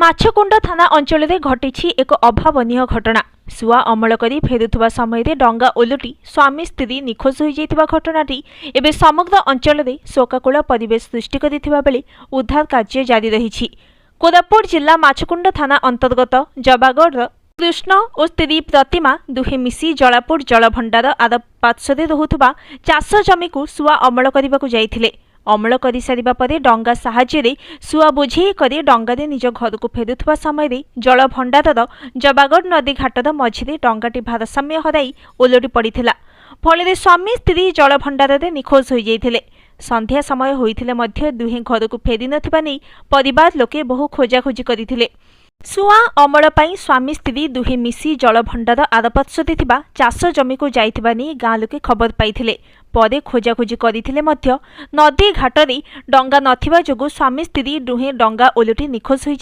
माछकुंड थाना अंचल घटी एक अभावन घटना। सुआ अमल करी फेरुवा समय डंगा ओलटी स्वामी स्त्री निखोज हो जाइतिबा घटनाटी एबे समग्र अंचल शोकाकूल परिवेश सृष्टि करिथिबा बेले उद्धार कार्य जारी रही। कोरापुट जिला माछकुंड थाना अंतर्गत जबागढ़ कृष्ण और स्त्री प्रतिमा दुहे मिसी जलापुर जलभंडार आर पार्श्वे रहुथुबा चाष जमी को सुआ अमल करने जाइथिले। अमल कर सारिबा परे डंगा साहाय्य सुआ बोझे कर डंगारे निज घर को फेरुवा समय जलभंडार जबागढ़ नदी घाटर मझिरे डंगाटी भारसाम्य हराई ओलटी पड़िथिला। फल स्वामी स्त्री जलभंडार निखोज हो जाइथिले। संध्या समय होइथिले मध्य दुहे घर को फेरी नथिबा नै परिवार लोके बहु खोजाखोजी करथिले। सुआ अमल पाई स्वामी स्त्री दुहे मिसी जलभंडार आरपार्श्वे थिबा चाष जमी को जाइथिबा नै गाँ लोके खबर पाइथिले। परे खोजाखोजी करथिले मध्य नदी घाटरे डंगा नथिबा जोगु स्वामी स्त्री दुहे डंगा ओलटी निखोज हो